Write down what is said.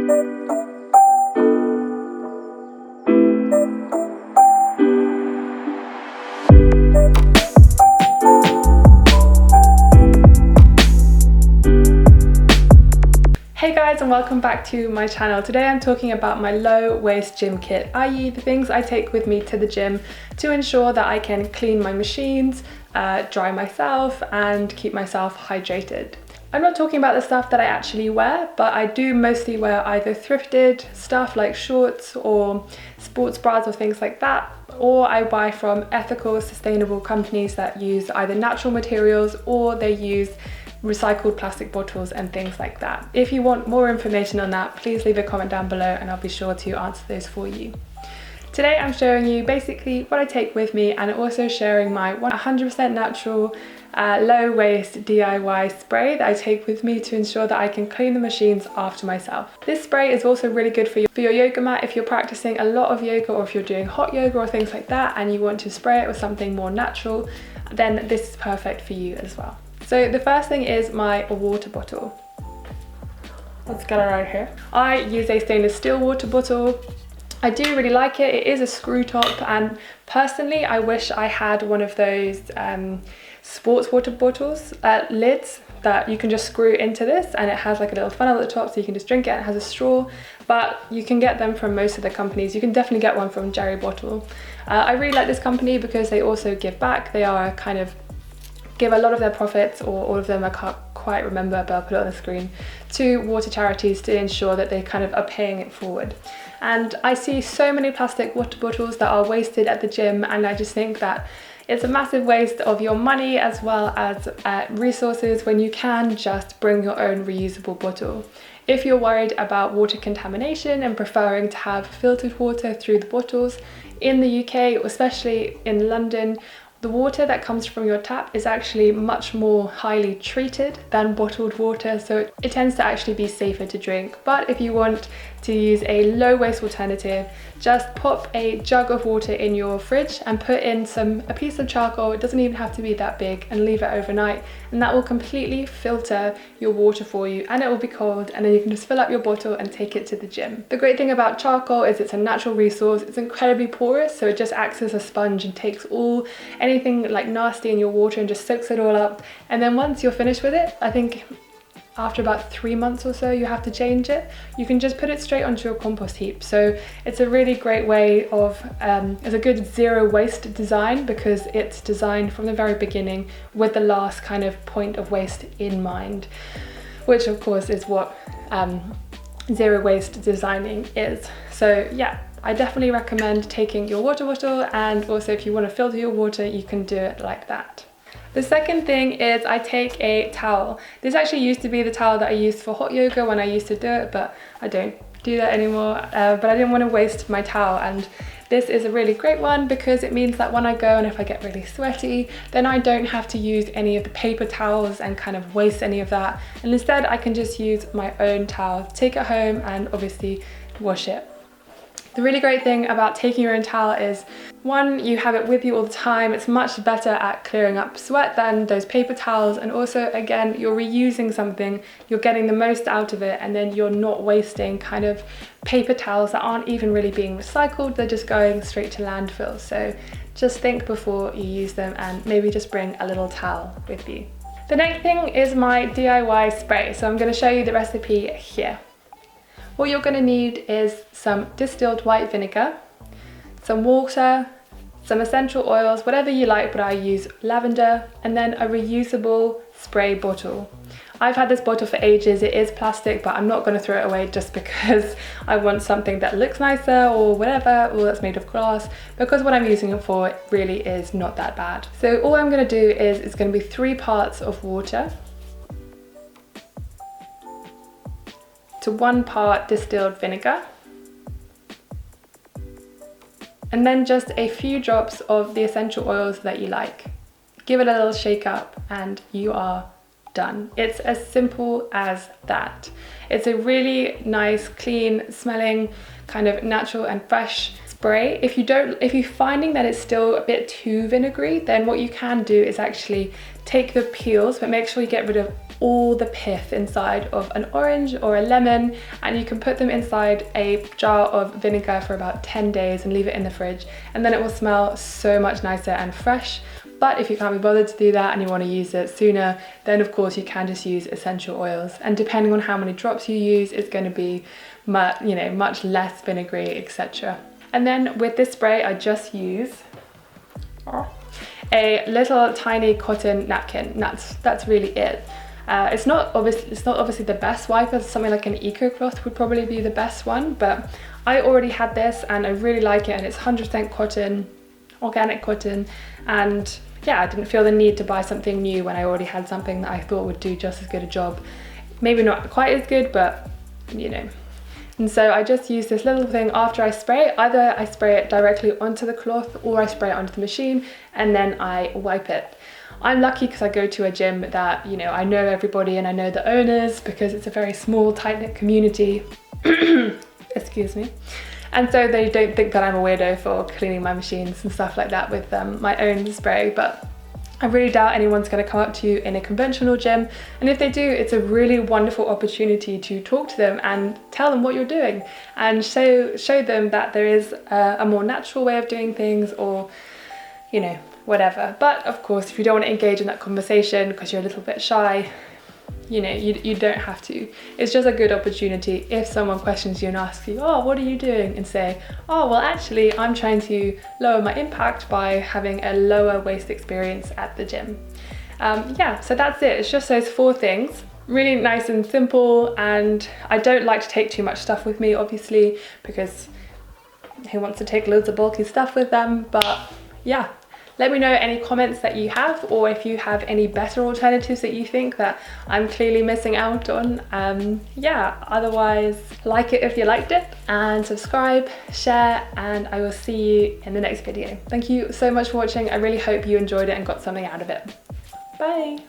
Hey guys, and welcome back to my channel. Today I'm talking about my low waste gym kit, i.e. the things I take with me to the gym to ensure that I can clean my machines, dry myself and keep myself hydrated. I'm not talking about the stuff that I actually wear, but I do mostly wear either thrifted stuff like shorts or sports bras or things like that, or I buy from ethical, sustainable companies that use either natural materials or they use recycled plastic bottles and things like that. If you want more information on that, please leave a comment down below and I'll be sure to answer those for you. Today I'm showing you basically what I take with me and also sharing my 100% natural low waste DIY spray that I take with me to ensure that I can clean the machines after myself. This spray is also really good for your yoga mat if you're practicing a lot of yoga, or if you're doing hot yoga or things like that and you want to spray it with something more natural, then this is perfect for you as well. So the first thing is my water bottle. Let's get it right here. I use a stainless steel water bottle. I do really like it. It is a screw top, and personally I wish I had one of those sports water bottles lids that you can just screw into this, and it has like a little funnel at the top so you can just drink it, and it has a straw, but you can get them from most of the companies. You can definitely get one from Jerry Bottle. I really like this company because they also give back. They are kind of give a lot of their profits, or all of them, I can't quite remember, but I'll put it on the screen, to water charities to ensure that they kind of are paying it forward. And I see so many plastic water bottles that are wasted at the gym, and I just think that it's a massive waste of your money as well as resources when you can just bring your own reusable bottle. If you're worried about water contamination and preferring to have filtered water through the bottles, in the UK, especially in London, the water that comes from your tap is actually much more highly treated than bottled water, so it tends to actually be safer to drink. But if you want to use a low waste alternative, just pop a jug of water in your fridge and put in a piece of charcoal. It doesn't even have to be that big, and leave it overnight, and that will completely filter your water for you, and it will be cold, and then you can just fill up your bottle and take it to the gym. The great thing about charcoal is it's a natural resource. It's incredibly porous, so it just acts as a sponge and takes anything like nasty in your water and just soaks it all up. And then once you're finished with it, I think after about 3 months or so you have to change it, you can just put it straight onto your compost heap. So it's a really great way of it's a good zero waste design, because it's designed from the very beginning with the last kind of point of waste in mind, which of course is what zero waste designing is. So yeah, I definitely recommend taking your water bottle, and also if you want to filter your water, you can do it like that. The second thing is I take a towel. This actually used to be the towel that I used for hot yoga when I used to do it, but I don't do that anymore. But I didn't want to waste my towel, and this is a really great one because it means that when I go and if I get really sweaty, then I don't have to use any of the paper towels and kind of waste any of that. And instead I can just use my own towel, take it home and obviously wash it. The really great thing about taking your own towel is, one, you have it with you all the time. It's much better at clearing up sweat than those paper towels, and also again, you're reusing something, you're getting the most out of it, and then you're not wasting kind of paper towels that aren't even really being recycled, they're just going straight to landfill. So just think before you use them, and maybe just bring a little towel with you. The next thing is my DIY spray, so I'm going to show you the recipe here. What you're going to need is some distilled white vinegar, some water, some essential oils, whatever you like, but I use lavender, and then a reusable spray bottle. I've had this bottle for ages. It is plastic, but I'm not going to throw it away just because I want something that looks nicer or whatever, or that's made of glass, because what I'm using it for really is not that bad. So all I'm going to do is it's going to be 3 parts of water to 1 part distilled vinegar, and then just a few drops of the essential oils that you like. Give it a little shake up and you are done. It's as simple as that. It's a really nice, clean smelling, kind of natural and fresh spray. If you're finding that it's still a bit too vinegary, then what you can do is actually take the peels, but make sure you get rid of all the pith inside of an orange or a lemon, and you can put them inside a jar of vinegar for about 10 days and leave it in the fridge, and then it will smell so much nicer and fresh. But if you can't be bothered to do that and you want to use it sooner, then of course you can just use essential oils, and depending on how many drops you use, it's going to be much less vinegary, etc. And then with this spray, I just use a little tiny cotton napkin. That's really it. It's not obviously the best wiper. Something like an eco cloth would probably be the best one, but I already had this and I really like it, and it's 100% cotton, organic cotton, and yeah, I didn't feel the need to buy something new when I already had something that I thought would do just as good a job. Maybe not quite as good, but you know. And so I just use this little thing after I spray it. Either I spray it directly onto the cloth or I spray it onto the machine and then I wipe it. I'm lucky because I go to a gym that, you know, I know everybody and I know the owners, because it's a very small, tight-knit community. Excuse me. And so they don't think that I'm a weirdo for cleaning my machines and stuff like that with my own spray. But I really doubt anyone's going to come up to you in a conventional gym, and if they do, it's a really wonderful opportunity to talk to them and tell them what you're doing and show them that there is a more natural way of doing things, or you know, whatever. But of course, if you don't want to engage in that conversation because you're a little bit shy, you know, you don't have to. It's just a good opportunity if someone questions you and asks you, oh, what are you doing? And say, oh, well, actually, I'm trying to lower my impact by having a lower waste experience at the gym. Yeah, so that's it. It's just those 4 things. Really nice and simple, and I don't like to take too much stuff with me, obviously, because who wants to take loads of bulky stuff with them? But yeah. Let me know any comments that you have, or if you have any better alternatives that you think that I'm clearly missing out on. Yeah, otherwise, like it if you liked it, and subscribe, share, and I will see you in the next video. Thank you so much for watching. I really hope you enjoyed it and got something out of it. Bye.